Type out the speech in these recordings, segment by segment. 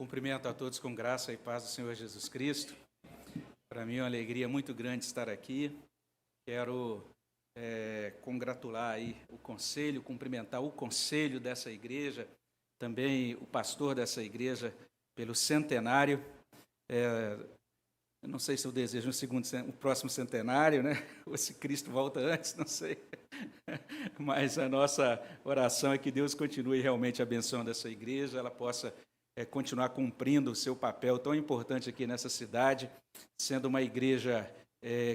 Cumprimento a todos com graça e paz do Senhor Jesus Cristo. Para mim é uma alegria muito grande estar aqui. Quero congratular aí o conselho, cumprimentar o conselho dessa igreja, também o pastor dessa igreja pelo centenário. Eu não sei se eu desejo o próximo centenário, né? Ou se Cristo volta antes, não sei. Mas a nossa oração é que Deus continue realmente abençoando essa igreja, ela possa continuar cumprindo o seu papel tão importante aqui nessa cidade, sendo uma igreja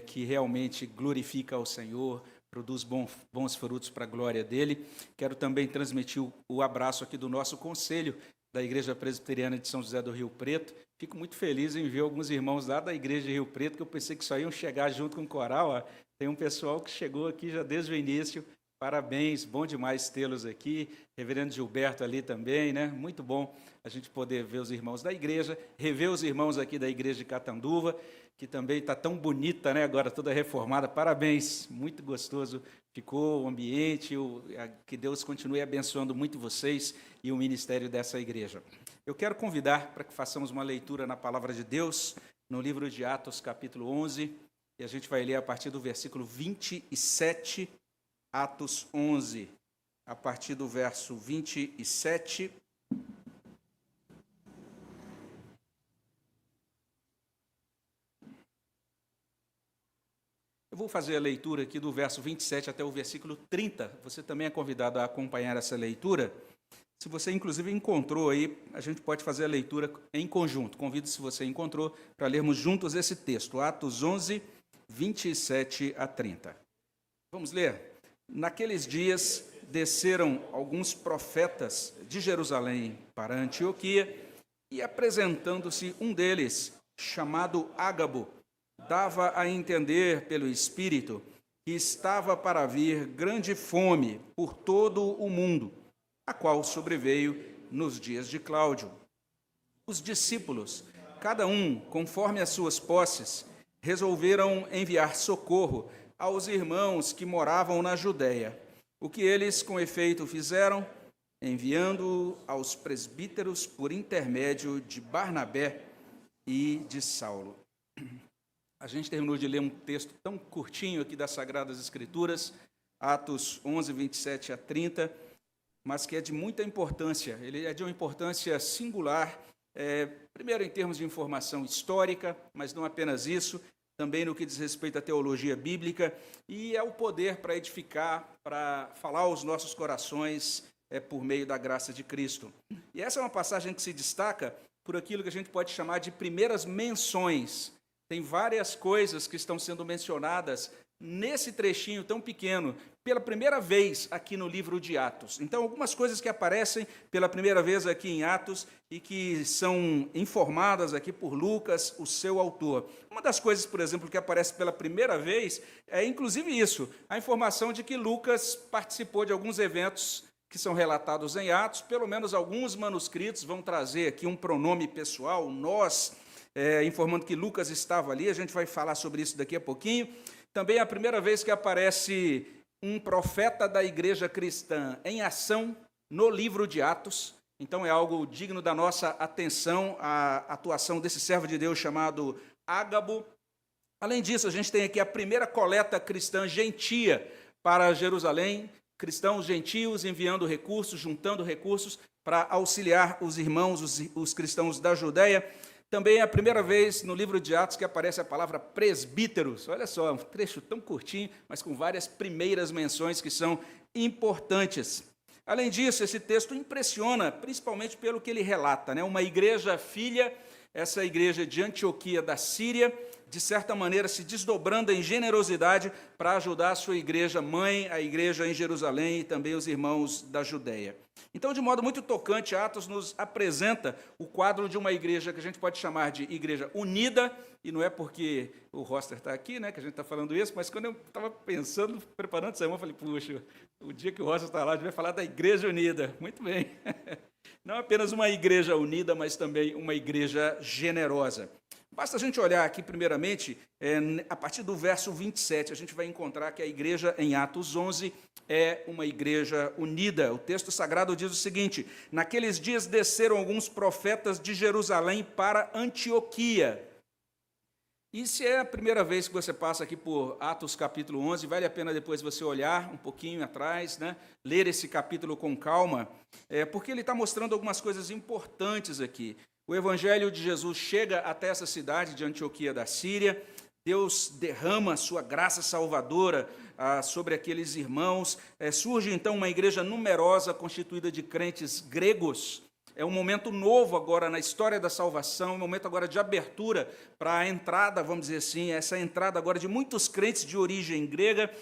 que realmente glorifica ao Senhor, produz bons frutos para a glória dele. Quero também transmitir o abraço aqui do nosso conselho da Igreja Presbiteriana de São José do Rio Preto. Fico muito feliz em ver alguns irmãos lá da Igreja de Rio Preto, que eu pensei que só iam chegar junto com o coral. Tem um pessoal que chegou aqui já desde o início. Parabéns, bom demais tê-los aqui. Reverendo Gilberto ali também, né? Muito bom a gente poder ver os irmãos da igreja, rever os irmãos aqui da Igreja de Catanduva, que também está tão bonita, né? Agora toda reformada. Parabéns, muito gostoso ficou o ambiente. Que Deus continue abençoando muito vocês e o ministério dessa igreja. Eu quero convidar para que façamos uma leitura na Palavra de Deus, no livro de Atos, capítulo 11, e a gente vai ler a partir do versículo 27, Atos 11, a partir do verso 27. Eu vou fazer a leitura aqui do verso 27 até o versículo 30. Você também é convidado a acompanhar essa leitura. Se você, inclusive, encontrou aí, a gente pode fazer a leitura em conjunto. Convido, se você encontrou, para lermos juntos esse texto. Atos 11, 27 a 30. Vamos ler? Naqueles dias, desceram alguns profetas de Jerusalém para Antioquia, e apresentando-se um deles, chamado Ágabo, dava a entender pelo Espírito que estava para vir grande fome por todo o mundo, a qual sobreveio nos dias de Cláudio. Os discípulos, cada um conforme as suas posses, resolveram enviar socorro aos irmãos que moravam na Judéia. O que eles, com efeito, fizeram? Enviando aos presbíteros por intermédio de Barnabé e de Saulo. A gente terminou de ler um texto tão curtinho aqui das Sagradas Escrituras, Atos 11, 27 a 30, mas que é de muita importância. Ele é de uma importância singular, primeiro em termos de informação histórica, mas não apenas isso, também no que diz respeito à teologia bíblica, e é o poder para edificar, para falar aos nossos corações por meio da graça de Cristo. E essa é uma passagem que se destaca por aquilo que a gente pode chamar de primeiras menções. Tem várias coisas que estão sendo mencionadas nesse trechinho tão pequeno, pela primeira vez aqui no livro de Atos. Então, algumas coisas que aparecem pela primeira vez aqui em Atos e que são informadas aqui por Lucas, o seu autor. Uma das coisas, por exemplo, que aparece pela primeira vez é, inclusive, isso, a informação de que Lucas participou de alguns eventos que são relatados em Atos. Pelo menos alguns manuscritos vão trazer aqui um pronome pessoal, nós, informando que Lucas estava ali. A gente vai falar sobre isso daqui a pouquinho. Também é a primeira vez que aparece um profeta da igreja cristã em ação no livro de Atos. Então é algo digno da nossa atenção, a atuação desse servo de Deus chamado Ágabo. Além disso, a gente tem aqui a primeira coleta cristã gentia para Jerusalém, cristãos gentios enviando recursos, juntando recursos para auxiliar os irmãos, os cristãos da Judéia. Também é a primeira vez no livro de Atos que aparece a palavra presbíteros. Olha só, um trecho tão curtinho, mas com várias primeiras menções que são importantes. Além disso, esse texto impressiona, principalmente pelo que ele relata, né? Uma igreja filha, essa igreja de Antioquia da Síria, de certa maneira se desdobrando em generosidade para ajudar a sua igreja mãe, a igreja em Jerusalém e também os irmãos da Judéia. Então, de modo muito tocante, Atos nos apresenta o quadro de uma igreja que a gente pode chamar de igreja unida, e não é porque o Roster está aqui, né, que a gente está falando isso, mas quando eu estava pensando, preparando essa semana, eu falei, puxa, o dia que o Roster está lá, a gente vai falar da igreja unida. Muito bem. Não apenas uma igreja unida, mas também uma igreja generosa. Basta a gente olhar aqui, primeiramente, a partir do verso 27, a gente vai encontrar que a igreja, em Atos 11, é uma igreja unida. O texto sagrado diz o seguinte: naqueles dias desceram alguns profetas de Jerusalém para Antioquia. E se é a primeira vez que você passa aqui por Atos capítulo 11, vale a pena depois você olhar um pouquinho atrás, né? Ler esse capítulo com calma, porque ele está mostrando algumas coisas importantes aqui. O evangelho de Jesus chega até essa cidade de Antioquia da Síria, Deus derrama a sua graça salvadora sobre aqueles irmãos, surge então uma igreja numerosa, constituída de crentes gregos. É um momento novo agora na história da salvação, um momento agora de abertura para a entrada, vamos dizer assim, essa entrada agora de muitos crentes de origem grega.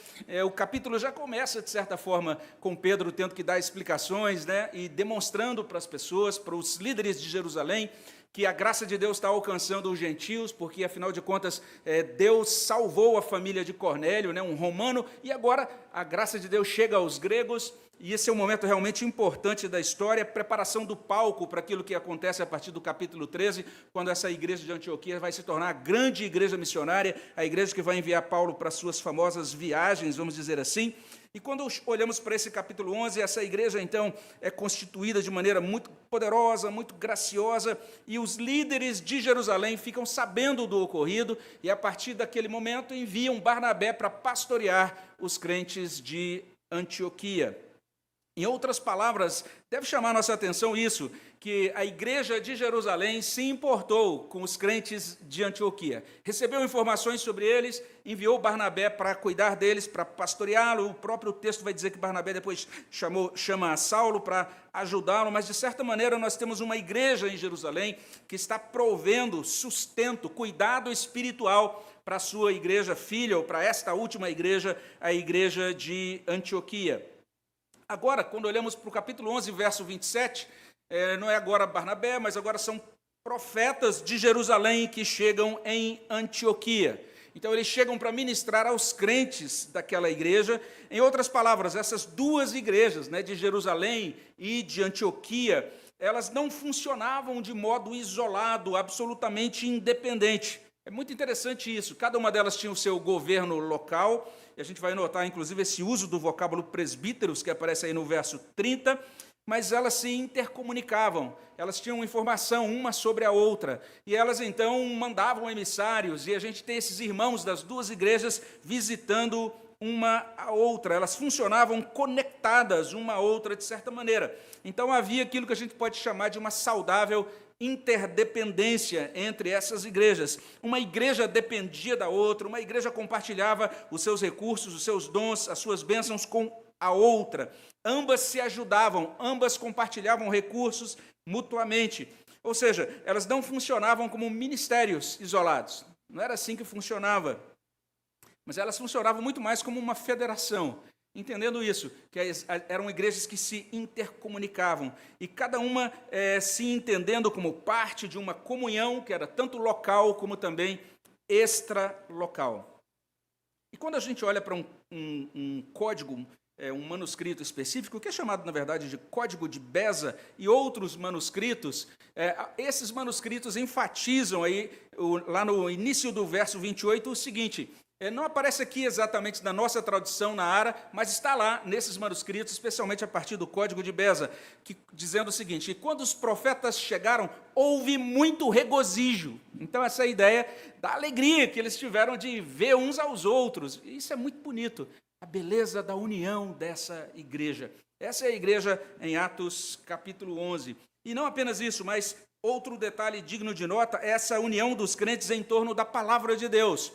O capítulo já começa, de certa forma, com Pedro tendo que dar explicações, né, e demonstrando para as pessoas, para os líderes de Jerusalém, que a graça de Deus está alcançando os gentios, porque, afinal de contas, Deus salvou a família de Cornélio, né, um romano, e agora a graça de Deus chega aos gregos. E esse é um momento realmente importante da história, a preparação do palco para aquilo que acontece a partir do capítulo 13, quando essa igreja de Antioquia vai se tornar a grande igreja missionária, a igreja que vai enviar Paulo para suas famosas viagens, vamos dizer assim. E quando olhamos para esse capítulo 11, essa igreja, então, é constituída de maneira muito poderosa, muito graciosa, e os líderes de Jerusalém ficam sabendo do ocorrido, e a partir daquele momento enviam Barnabé para pastorear os crentes de Antioquia. Em outras palavras, deve chamar nossa atenção isso, que a igreja de Jerusalém se importou com os crentes de Antioquia. Recebeu informações sobre eles, enviou Barnabé para cuidar deles, para pastoreá-lo. O próprio texto vai dizer que Barnabé depois chama Saulo para ajudá-lo, mas de certa maneira nós temos uma igreja em Jerusalém que está provendo sustento, cuidado espiritual para a sua igreja filha, ou para esta última igreja, a igreja de Antioquia. Agora, quando olhamos para o capítulo 11, verso 27, não é agora Barnabé, mas agora são profetas de Jerusalém que chegam em Antioquia. Então, eles chegam para ministrar aos crentes daquela igreja. Em outras palavras, essas duas igrejas, né, de Jerusalém e de Antioquia, elas não funcionavam de modo isolado, absolutamente independente. É muito interessante isso. Cada uma delas tinha o seu governo local, e a gente vai notar, inclusive, esse uso do vocábulo presbíteros, que aparece aí no verso 30, mas elas se intercomunicavam, elas tinham informação uma sobre a outra, e elas, então, mandavam emissários, e a gente tem esses irmãos das duas igrejas visitando uma a outra, elas funcionavam conectadas uma a outra, de certa maneira. Então, havia aquilo que a gente pode chamar de uma saudável interdependência entre essas igrejas. Uma igreja dependia da outra, uma igreja compartilhava os seus recursos, os seus dons, as suas bênçãos com a outra. Ambas se ajudavam, ambas compartilhavam recursos mutuamente. Ou seja, elas não funcionavam como ministérios isolados. Não era assim que funcionava. Mas elas funcionavam muito mais como uma federação. Entendendo isso, que eram igrejas que se intercomunicavam, e cada uma se entendendo como parte de uma comunhão que era tanto local como também extra-local. E quando a gente olha para um código, um manuscrito específico, que é chamado, na verdade, de Código de Beza, e outros manuscritos, esses manuscritos enfatizam aí, lá no início do verso 28, o seguinte: não aparece aqui exatamente na nossa tradução na ARA, mas está lá nesses manuscritos, especialmente a partir do Código de Beza, dizendo o seguinte: e quando os profetas chegaram, houve muito regozijo. Então, essa é a ideia da alegria que eles tiveram de ver uns aos outros. E isso é muito bonito, a beleza da união dessa igreja. Essa é a igreja em Atos capítulo 11. E não apenas isso, mas outro detalhe digno de nota é essa união dos crentes em torno da palavra de Deus.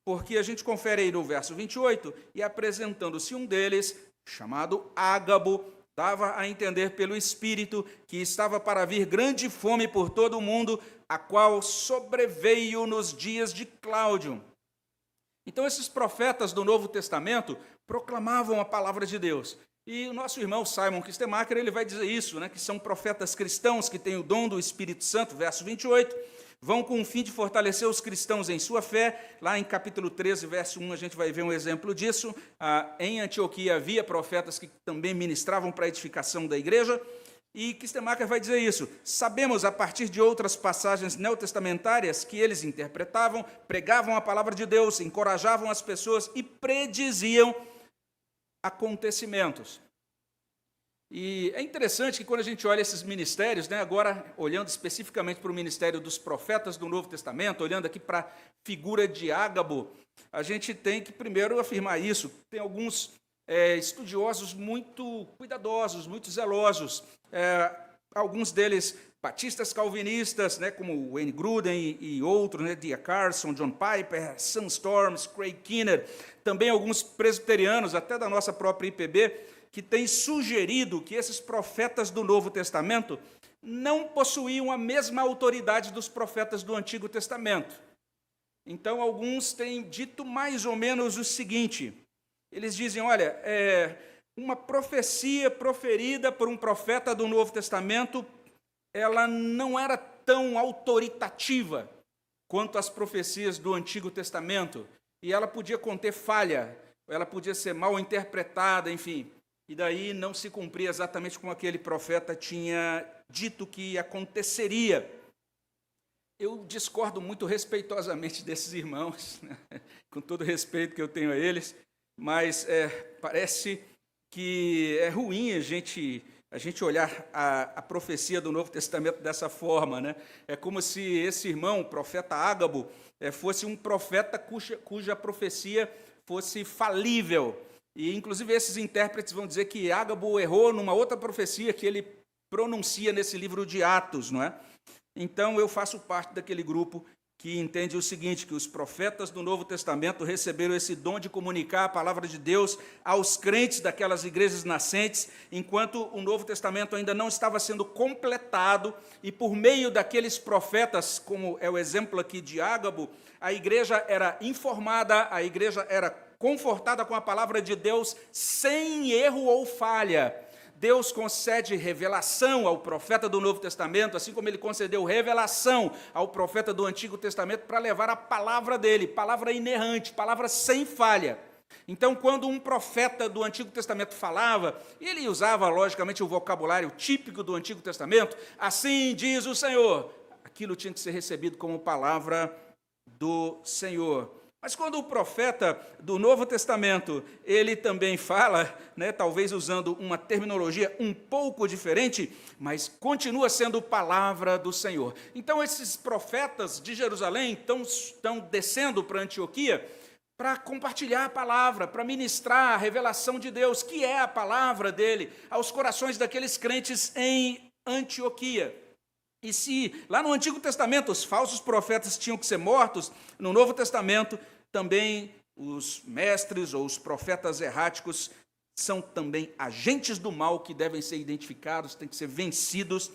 Porque a gente confere aí no verso 28, e apresentando-se um deles, chamado Ágabo, dava a entender pelo Espírito que estava para vir grande fome por todo o mundo, a qual sobreveio nos dias de Cláudio. Então, esses profetas do Novo Testamento proclamavam a palavra de Deus. E o nosso irmão Simon Kistemacher, ele vai dizer isso, né, que são profetas cristãos que têm o dom do Espírito Santo, verso 28, vão com o fim de fortalecer os cristãos em sua fé. Lá em capítulo 13, verso 1, a gente vai ver um exemplo disso. Em Antioquia havia profetas que também ministravam para a edificação da igreja. E Kistemaker vai dizer isso. Sabemos, a partir de outras passagens neotestamentárias, que eles interpretavam, pregavam a palavra de Deus, encorajavam as pessoas e prediziam acontecimentos. E é interessante que quando a gente olha esses ministérios, né, agora olhando especificamente para o ministério dos profetas do Novo Testamento, olhando aqui para a figura de Ágabo, a gente tem que primeiro afirmar isso. Tem alguns estudiosos muito cuidadosos, muito zelosos, alguns deles batistas calvinistas, né, como Wayne Grudem e outros, né, D.A. Carson, John Piper, Sam Storms, Craig Keener, também alguns presbiterianos, até da nossa própria IPB, que têm sugerido que esses profetas do Novo Testamento não possuíam a mesma autoridade dos profetas do Antigo Testamento. Então, alguns têm dito mais ou menos o seguinte: eles dizem, olha, uma profecia proferida por um profeta do Novo Testamento, ela não era tão autoritativa quanto as profecias do Antigo Testamento, e ela podia conter falha, ela podia ser mal interpretada, enfim, e daí não se cumpria exatamente como aquele profeta tinha dito que aconteceria. Eu discordo muito respeitosamente desses irmãos, né? Com todo o respeito que eu tenho a eles, mas parece que é ruim a gente olhar a profecia do Novo Testamento dessa forma, né? É como se esse irmão, o profeta Ágabo, fosse um profeta cuja profecia fosse falível. E, inclusive, esses intérpretes vão dizer que Ágabo errou numa outra profecia que ele pronuncia nesse livro de Atos, não é? Então, eu faço parte daquele grupo que entende o seguinte, que os profetas do Novo Testamento receberam esse dom de comunicar a palavra de Deus aos crentes daquelas igrejas nascentes, enquanto o Novo Testamento ainda não estava sendo completado, e por meio daqueles profetas, como é o exemplo aqui de Ágabo, a igreja era informada, a igreja era confortada com a palavra de Deus sem erro ou falha. Deus concede revelação ao profeta do Novo Testamento, assim como ele concedeu revelação ao profeta do Antigo Testamento para levar a palavra dele, palavra inerrante, palavra sem falha. Então, quando um profeta do Antigo Testamento falava, ele usava, logicamente, o vocabulário típico do Antigo Testamento, assim diz o Senhor, aquilo tinha que ser recebido como palavra do Senhor. Mas quando o profeta do Novo Testamento, ele também fala, né, talvez usando uma terminologia um pouco diferente, mas continua sendo palavra do Senhor. Então, esses profetas de Jerusalém estão descendo para Antioquia para compartilhar a palavra, para ministrar a revelação de Deus, que é a palavra dele, aos corações daqueles crentes em Antioquia. E se lá no Antigo Testamento os falsos profetas tinham que ser mortos, no Novo Testamento também os mestres ou os profetas erráticos são também agentes do mal que devem ser identificados, têm que ser vencidos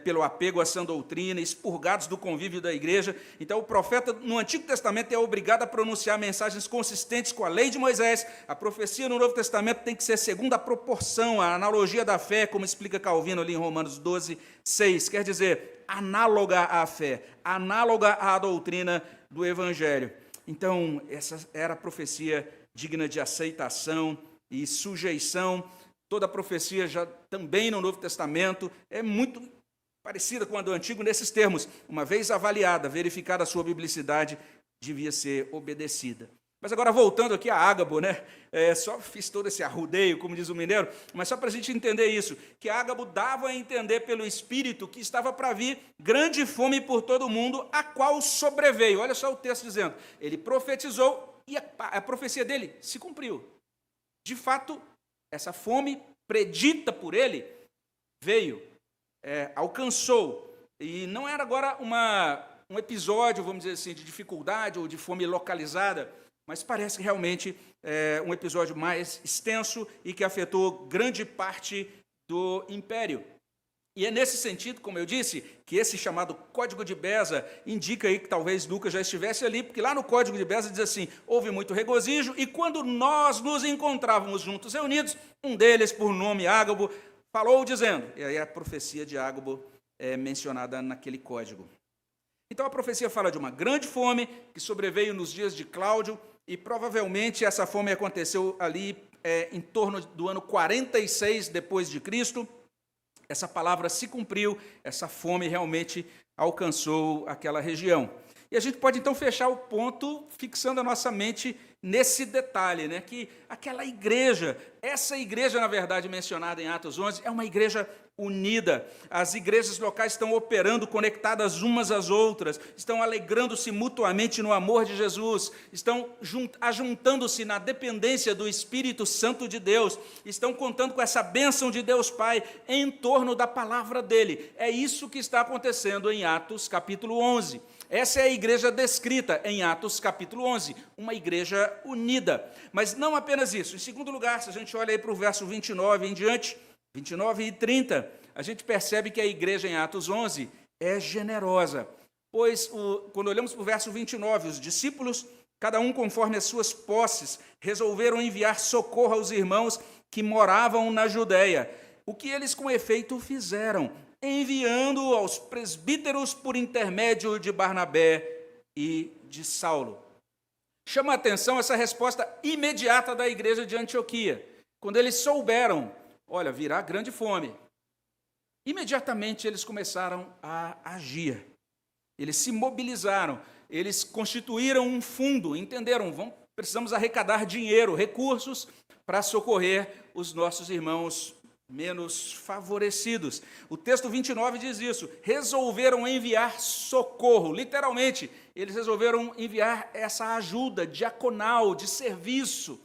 pelo apego à sã doutrina, expurgados do convívio da igreja. Então, o profeta no Antigo Testamento é obrigado a pronunciar mensagens consistentes com a lei de Moisés. A profecia no Novo Testamento tem que ser segundo a proporção, a analogia da fé, como explica Calvino ali em Romanos 12, 6. Quer dizer, análoga à fé, análoga à doutrina do Evangelho. Então, essa era a profecia digna de aceitação e sujeição. Toda a profecia já também no Novo Testamento é muito parecida com a do Antigo nesses termos. Uma vez avaliada, verificada a sua biblicidade, devia ser obedecida. Mas agora, voltando aqui a Ágabo, né? Só fiz todo esse arrudeio, como diz o mineiro, mas só para a gente entender isso, que Ágabo dava a entender pelo Espírito que estava para vir grande fome por todo o mundo, a qual sobreveio. Olha só o texto dizendo, ele profetizou e a profecia dele se cumpriu. De fato, essa fome predita por ele veio, alcançou, e não era agora um episódio, vamos dizer assim, de dificuldade ou de fome localizada, mas parece que realmente é um episódio mais extenso e que afetou grande parte do império. E é nesse sentido, como eu disse, que esse chamado Código de Beza indica aí que talvez Lucas já estivesse ali, porque lá no Código de Beza diz assim, houve muito regozijo, e quando nós nos encontrávamos juntos reunidos, um deles, por nome Ágabo, falou dizendo, e aí a profecia de Ágabo é mencionada naquele código. Então a profecia fala de uma grande fome que sobreveio nos dias de Cláudio, e provavelmente essa fome aconteceu ali em torno do ano 46 depois de Cristo. essa palavra se cumpriu, essa fome realmente alcançou aquela região. E a gente pode então fechar o ponto fixando a nossa mente nesse detalhe, né, que aquela igreja, essa igreja na verdade mencionada em Atos 11, é uma igreja unida. As igrejas locais estão operando conectadas umas às outras, estão alegrando-se mutuamente no amor de Jesus, estão ajuntando-se na dependência do Espírito Santo de Deus, estão contando com essa bênção de Deus Pai em torno da palavra dele. É isso que está acontecendo em Atos capítulo 11. Essa é a igreja descrita em Atos capítulo 11, uma igreja unida. Mas não apenas isso. Em segundo lugar, se a gente olha aí para o verso 29 em diante, 29 e 30, a gente percebe que a igreja em Atos 11 é generosa. Pois, quando olhamos para o verso 29, os discípulos, cada um conforme as suas posses, resolveram enviar socorro aos irmãos que moravam na Judéia. O que eles com efeito fizeram? Enviando aos presbíteros por intermédio de Barnabé e de Saulo. Chama a atenção essa resposta imediata da igreja de Antioquia. Quando eles souberam, olha, virá grande fome, imediatamente eles começaram a agir. Eles se mobilizaram, eles constituíram um fundo, entenderam, precisamos arrecadar dinheiro, recursos para socorrer os nossos irmãos menos favorecidos. O texto 29 diz isso, resolveram enviar socorro, literalmente, eles resolveram enviar essa ajuda diaconal, de serviço,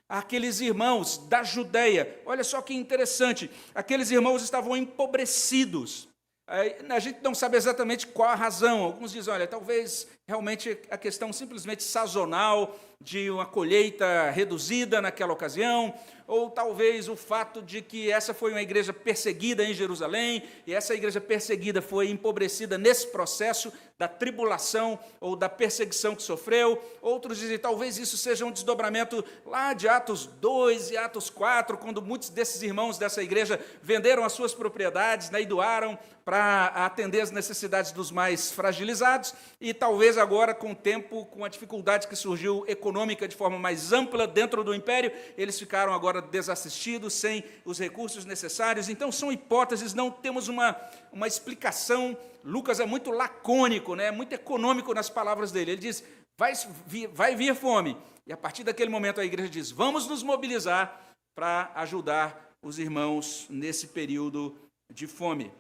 àqueles irmãos da Judéia. Olha só que interessante, aqueles irmãos estavam empobrecidos. A gente não sabe exatamente qual a razão. Alguns dizem, olha, talvez realmente a questão simplesmente sazonal, de uma colheita reduzida naquela ocasião, ou talvez o fato de que essa foi uma igreja perseguida em Jerusalém, e essa igreja perseguida foi empobrecida nesse processo da tribulação ou da perseguição que sofreu. Outros dizem, talvez isso seja um desdobramento lá de Atos 2 e Atos 4, quando muitos desses irmãos dessa igreja venderam as suas propriedades, né, e doaram para atender as necessidades dos mais fragilizados, e talvez agora, com o tempo, com a dificuldade que surgiu econômica de forma mais ampla dentro do império, eles ficaram agora desassistidos, sem os recursos necessários. Então, são hipóteses, não temos uma explicação. Lucas é muito lacônico, né? Muito econômico nas palavras dele. Ele diz, vai vir fome. E a partir daquele momento a igreja diz, vamos nos mobilizar para ajudar os irmãos nesse período de fome.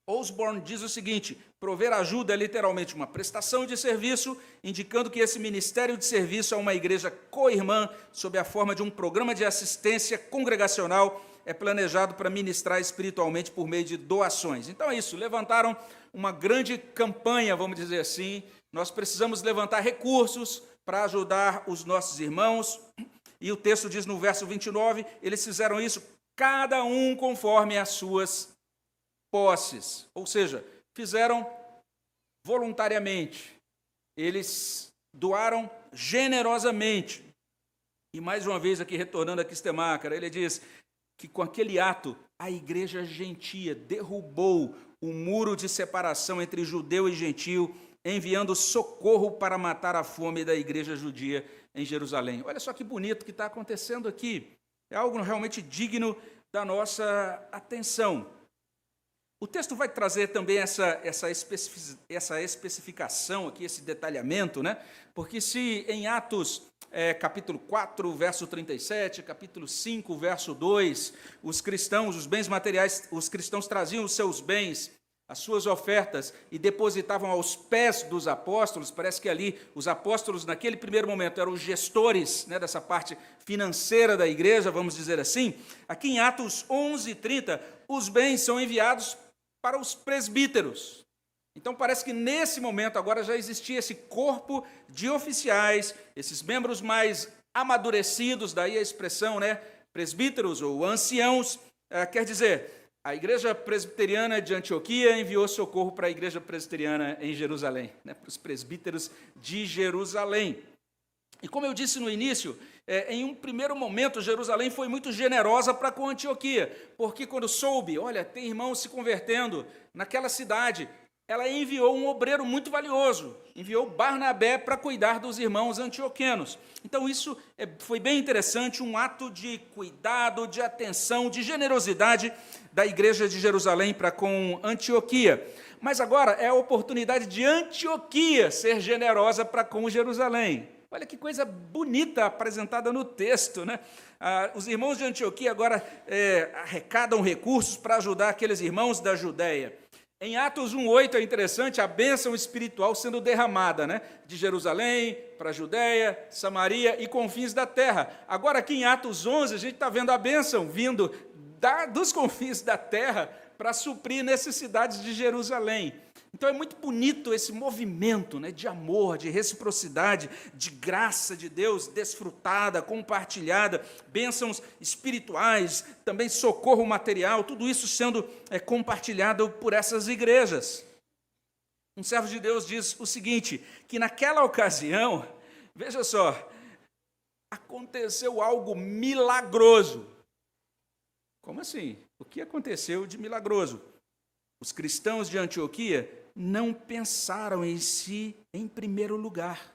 Osborne diz o seguinte, prover ajuda é literalmente uma prestação de serviço, indicando que esse ministério de serviço é uma igreja co-irmã, sob a forma de um programa de assistência congregacional, é planejado para ministrar espiritualmente por meio de doações. Então é isso, levantaram uma grande campanha, vamos dizer assim, nós precisamos levantar recursos para ajudar os nossos irmãos, e o texto diz no verso 29, eles fizeram isso, cada um conforme as suas posses, ou seja, fizeram voluntariamente, eles doaram generosamente. E mais uma vez aqui, retornando a Quistemácara, ele diz que com aquele ato, a igreja gentia derrubou o muro de separação entre judeu e gentil, enviando socorro para matar a fome da igreja judia em Jerusalém. Olha só que bonito que está acontecendo aqui, é algo realmente digno da nossa atenção. O texto vai trazer também essa especificação aqui, esse detalhamento, né? Porque se em Atos capítulo 4, verso 37, capítulo 5, verso 2, os cristãos, os bens materiais, os cristãos traziam os seus bens, as suas ofertas e depositavam aos pés dos apóstolos, parece que ali os apóstolos naquele primeiro momento eram os gestores, né, dessa parte financeira da igreja, vamos dizer assim. Aqui em Atos 11, 30, os bens são enviados para os presbíteros. Então parece que nesse momento agora já existia esse corpo de oficiais, esses membros mais amadurecidos, daí a expressão, né, presbíteros ou anciãos, quer dizer, a igreja presbiteriana de Antioquia enviou socorro para a igreja presbiteriana em Jerusalém, né, para os presbíteros de Jerusalém. E como eu disse no início, em um primeiro momento, Jerusalém foi muito generosa para com Antioquia, porque quando soube, olha, tem irmãos se convertendo naquela cidade, ela enviou um obreiro muito valioso, enviou Barnabé para cuidar dos irmãos antioquenos. Então, isso foi bem interessante, um ato de cuidado, de atenção, de generosidade da igreja de Jerusalém para com Antioquia. Mas agora é a oportunidade de Antioquia ser generosa para com Jerusalém. Olha que coisa bonita apresentada no texto, né? Os irmãos de Antioquia agora arrecadam recursos para ajudar aqueles irmãos da Judéia. Em Atos 1:8 é interessante a bênção espiritual sendo derramada, né? De Jerusalém para a Judéia, Samaria e confins da terra. Agora aqui em Atos 11 a gente está vendo a bênção vindo dos confins da terra para suprir necessidades de Jerusalém. Então é muito bonito esse movimento, né, de amor, de reciprocidade, de graça de Deus desfrutada, compartilhada, bênçãos espirituais, também socorro material, tudo isso sendo compartilhado por essas igrejas. Um servo de Deus diz o seguinte, que naquela ocasião, veja só, aconteceu algo milagroso. Como assim? O que aconteceu de milagroso? Os cristãos de Antioquia não pensaram em si em primeiro lugar.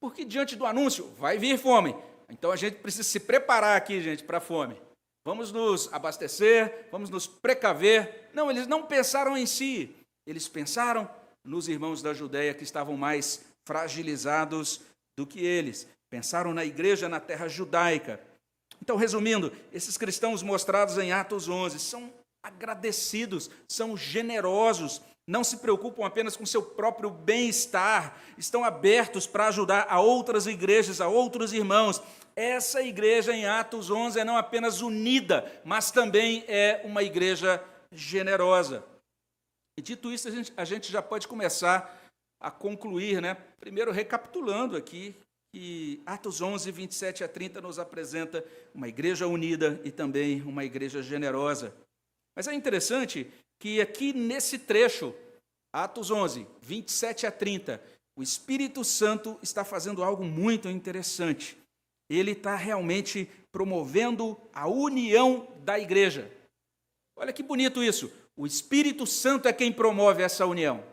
Porque diante do anúncio, vai vir fome. Então a gente precisa se preparar aqui, gente, para a fome. Vamos nos abastecer, vamos nos precaver. Não, eles não pensaram em si. Eles pensaram nos irmãos da Judéia que estavam mais fragilizados do que eles. Pensaram na igreja na terra judaica. Então, resumindo, esses cristãos mostrados em Atos 11 são agradecidos, são generosos, não se preocupam apenas com seu próprio bem-estar, estão abertos para ajudar a outras igrejas, a outros irmãos. Essa igreja em Atos 11 é não apenas unida, mas também é uma igreja generosa. E dito isso, a gente já pode começar a concluir, né? Primeiro, recapitulando aqui, que Atos 11, 27 a 30 nos apresenta uma igreja unida e também uma igreja generosa. Mas é interessante que aqui nesse trecho, Atos 11, 27 a 30, o Espírito Santo está fazendo algo muito interessante. Ele está realmente promovendo a união da igreja. Olha que bonito isso. O Espírito Santo é quem promove essa união.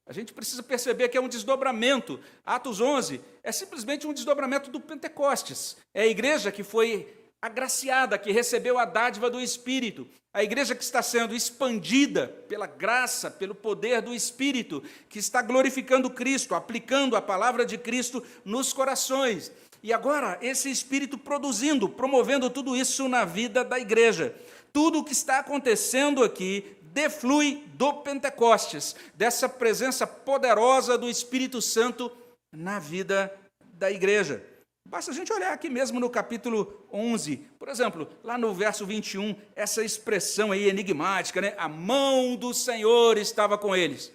A gente precisa perceber que é um desdobramento. Atos 11 é simplesmente um desdobramento do Pentecostes. É a igreja que foi agraciada, que recebeu a dádiva do Espírito. A igreja que está sendo expandida pela graça, pelo poder do Espírito, que está glorificando Cristo, aplicando a palavra de Cristo nos corações. E agora, esse Espírito produzindo, promovendo tudo isso na vida da igreja. Tudo o que está acontecendo aqui deflui do Pentecostes, dessa presença poderosa do Espírito Santo na vida da igreja. Basta a gente olhar aqui mesmo no capítulo 11, por exemplo, lá no verso 21, essa expressão aí enigmática, né? A mão do Senhor estava com eles.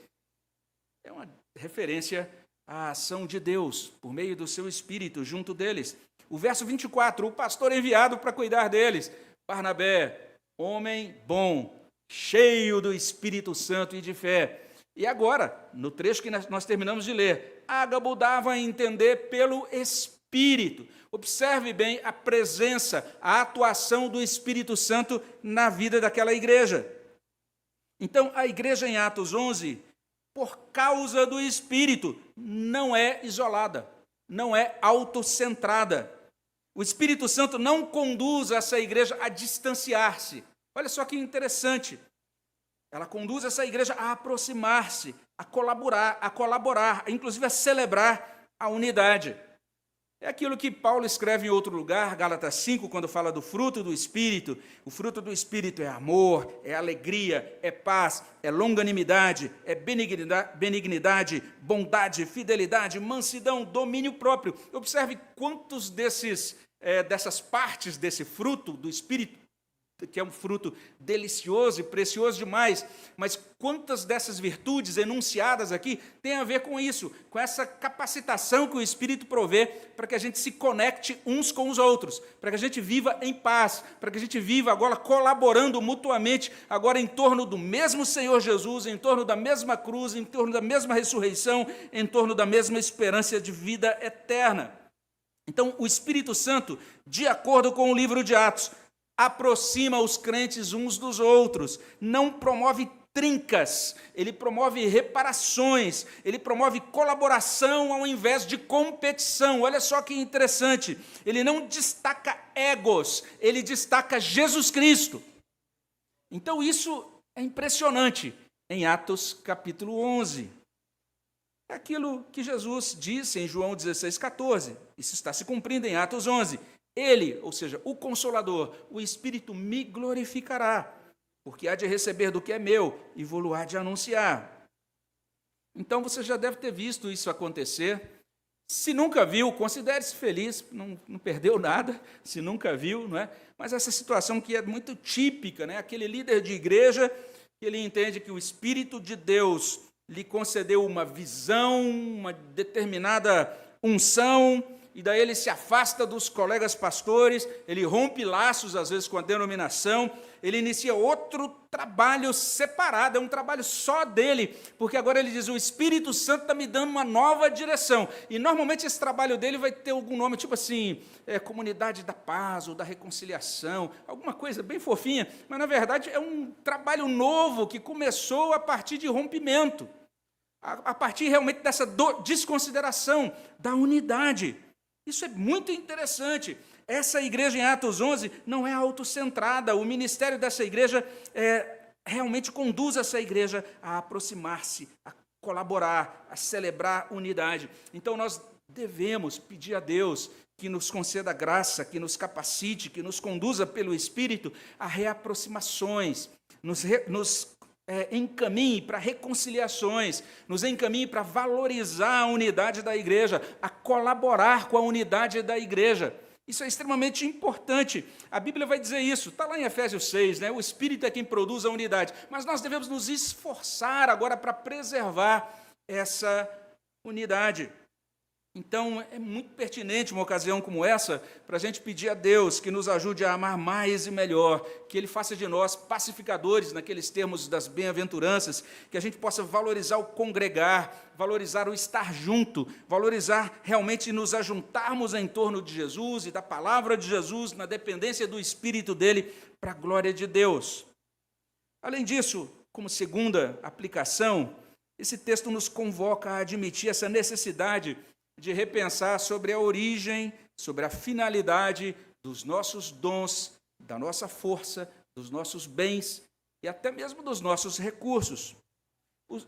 É uma referência à ação de Deus, por meio do seu Espírito, junto deles. O verso 24, o pastor enviado para cuidar deles, Barnabé, homem bom, cheio do Espírito Santo e de fé. E agora, no trecho que nós terminamos de ler, Ágabo dava a entender pelo Espírito. Observe bem a presença, a atuação do Espírito Santo na vida daquela igreja. Então, a igreja em Atos 11, por causa do Espírito, não é isolada, não é autocentrada. O Espírito Santo não conduz essa igreja a distanciar-se. Olha só que interessante. Ela conduz essa igreja a aproximar-se, a colaborar, inclusive a celebrar a unidade. É aquilo que Paulo escreve em outro lugar, Gálatas 5, quando fala do fruto do Espírito. O fruto do Espírito é amor, é alegria, é paz, é longanimidade, é benignidade, bondade, fidelidade, mansidão, domínio próprio. Observe quantos dessas partes desse fruto do Espírito, que é um fruto delicioso e precioso demais, mas quantas dessas virtudes enunciadas aqui têm a ver com isso, com essa capacitação que o Espírito provê para que a gente se conecte uns com os outros, para que a gente viva em paz, para que a gente viva agora colaborando mutuamente, agora em torno do mesmo Senhor Jesus, em torno da mesma cruz, em torno da mesma ressurreição, em torno da mesma esperança de vida eterna. Então, o Espírito Santo, de acordo com o livro de Atos, aproxima os crentes uns dos outros, não promove trincas, ele promove reparações, ele promove colaboração ao invés de competição. Olha só que interessante, ele não destaca egos, ele destaca Jesus Cristo. Então isso é impressionante em Atos capítulo 11. É aquilo que Jesus disse em João 16,14. Isso está se cumprindo em Atos 11. Ele, ou seja, o Consolador, o Espírito me glorificará, porque há de receber do que é meu e vou-lo há de anunciar. Então você já deve ter visto isso acontecer. Se nunca viu, considere-se feliz, não perdeu nada, se nunca viu, não é? Mas essa situação que é muito típica, né? Aquele líder de igreja, que ele entende que o Espírito de Deus lhe concedeu uma visão, uma determinada unção, e daí ele se afasta dos colegas pastores, ele rompe laços, às vezes, com a denominação, ele inicia outro trabalho separado, é um trabalho só dele, porque agora ele diz, o Espírito Santo está me dando uma nova direção, e normalmente esse trabalho dele vai ter algum nome, tipo assim, Comunidade da Paz, ou da Reconciliação, alguma coisa bem fofinha, mas na verdade é um trabalho novo, que começou a partir de rompimento, a partir realmente dessa desconsideração da unidade. Isso é muito interessante. Essa igreja em Atos 11 não é autocentrada. O ministério dessa igreja realmente conduz essa igreja a aproximar-se, a colaborar, a celebrar unidade. Então nós devemos pedir a Deus que nos conceda graça, que nos capacite, que nos conduza pelo Espírito a reaproximações, nos encaminhe para reconciliações, nos encaminhe para valorizar a unidade da igreja, a colaborar com a unidade da igreja. Isso é extremamente importante. A Bíblia vai dizer isso, está lá em Efésios 6, né? O Espírito é quem produz a unidade, mas nós devemos nos esforçar agora para preservar essa unidade. Então, é muito pertinente uma ocasião como essa para a gente pedir a Deus que nos ajude a amar mais e melhor, que Ele faça de nós pacificadores, naqueles termos das bem-aventuranças, que a gente possa valorizar o congregar, valorizar o estar junto, valorizar realmente nos ajuntarmos em torno de Jesus e da palavra de Jesus, na dependência do Espírito dEle, para a glória de Deus. Além disso, como segunda aplicação, esse texto nos convoca a admitir essa necessidade de repensar sobre a origem, sobre a finalidade dos nossos dons, da nossa força, dos nossos bens e até mesmo dos nossos recursos.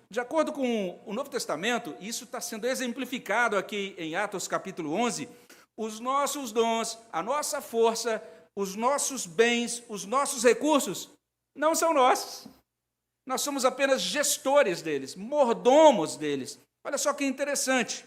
De acordo com o Novo Testamento, isso está sendo exemplificado aqui em Atos capítulo 11, os nossos dons, a nossa força, os nossos bens, os nossos recursos não são nossos. Nós somos apenas gestores deles, mordomos deles. Olha só que interessante.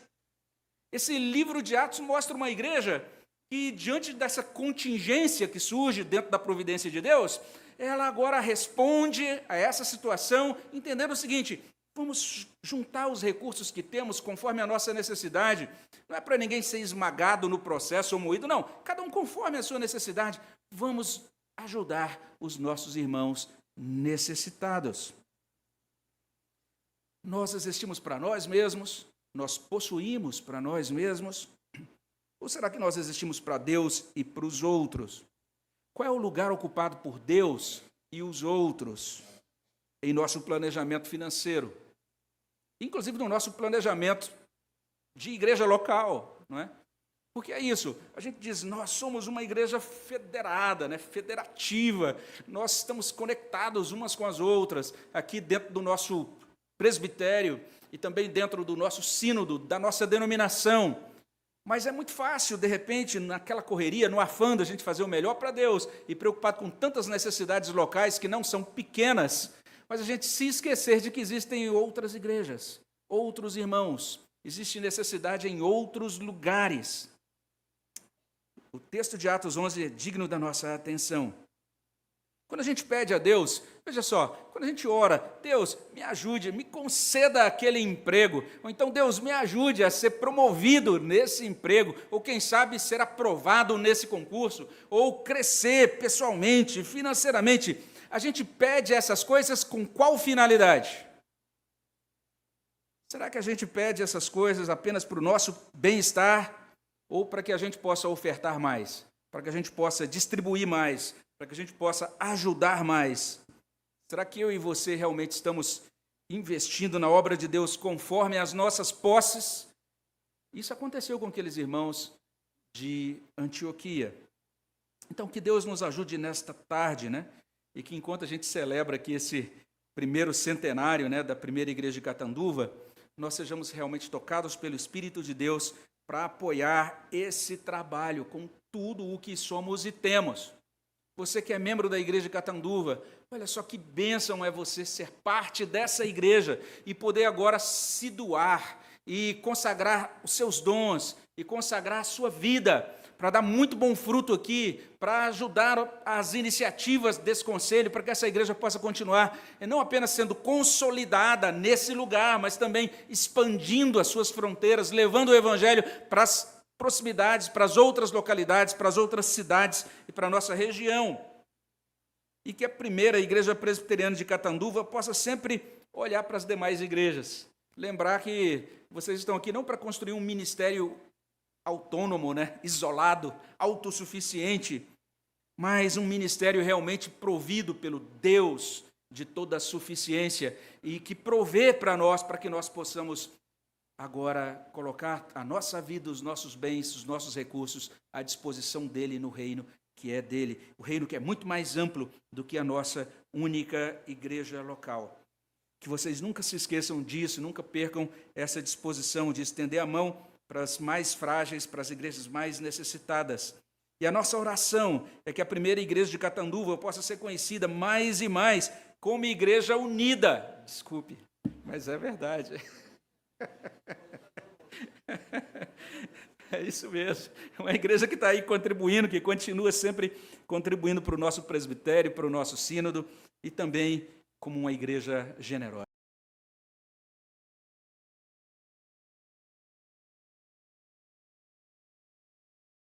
Esse livro de Atos mostra uma igreja que, diante dessa contingência que surge dentro da providência de Deus, ela agora responde a essa situação, entendendo o seguinte, vamos juntar os recursos que temos conforme a nossa necessidade. Não é para ninguém ser esmagado no processo ou moído, não. Cada um conforme a sua necessidade. Vamos ajudar os nossos irmãos necessitados. Nós existimos para nós mesmos, nós possuímos para nós mesmos? Ou será que nós existimos para Deus e para os outros? Qual é o lugar ocupado por Deus e os outros em nosso planejamento financeiro? Inclusive no nosso planejamento de igreja local, não é? Porque é isso, a gente diz, nós somos uma igreja federada, né, federativa, nós estamos conectados umas com as outras, aqui dentro do nosso presbitério, e também dentro do nosso sínodo, da nossa denominação. Mas é muito fácil, de repente, naquela correria, no afã da gente fazer o melhor para Deus, e preocupado com tantas necessidades locais que não são pequenas, mas a gente se esquecer de que existem outras igrejas, outros irmãos, existe necessidade em outros lugares. O texto de Atos 11 é digno da nossa atenção. Quando a gente pede a Deus, veja só, quando a gente ora, Deus, me ajude, me conceda aquele emprego, ou então, Deus, me ajude a ser promovido nesse emprego, ou quem sabe ser aprovado nesse concurso, ou crescer pessoalmente, financeiramente. A gente pede essas coisas com qual finalidade? Será que a gente pede essas coisas apenas para o nosso bem-estar, ou para que a gente possa ofertar mais, para que a gente possa distribuir mais, para que a gente possa ajudar mais? Será que eu e você realmente estamos investindo na obra de Deus conforme as nossas posses? Isso aconteceu com aqueles irmãos de Antioquia. Então, que Deus nos ajude nesta tarde, né? E que enquanto a gente celebra aqui esse primeiro centenário, né, da primeira igreja de Catanduva, nós sejamos realmente tocados pelo Espírito de Deus para apoiar esse trabalho com tudo o que somos e temos. Você que é membro da igreja de Catanduva, olha só que bênção é você ser parte dessa igreja e poder agora se doar e consagrar os seus dons e consagrar a sua vida para dar muito bom fruto aqui, para ajudar as iniciativas desse conselho, para que essa igreja possa continuar, e não apenas sendo consolidada nesse lugar, mas também expandindo as suas fronteiras, levando o evangelho para as proximidades, para as outras localidades, para as outras cidades e para a nossa região. E que a primeira igreja presbiteriana de Catanduva possa sempre olhar para as demais igrejas. Lembrar que vocês estão aqui não para construir um ministério autônomo, né, isolado, autossuficiente, mas um ministério realmente provido pelo Deus de toda a suficiência e que provê para nós, para que nós possamos agora colocar a nossa vida, os nossos bens, os nossos recursos à disposição dele no reino que é dele, o reino que é muito mais amplo do que a nossa única igreja local. Que vocês nunca se esqueçam disso, nunca percam essa disposição de estender a mão para as mais frágeis, para as igrejas mais necessitadas. E a nossa oração é que a primeira igreja de Catanduva possa ser conhecida mais e mais como igreja unida. Desculpe, mas é verdade. É isso mesmo. É uma igreja que está aí contribuindo, que continua sempre contribuindo para o nosso presbitério, para o nosso sínodo e também como uma igreja generosa.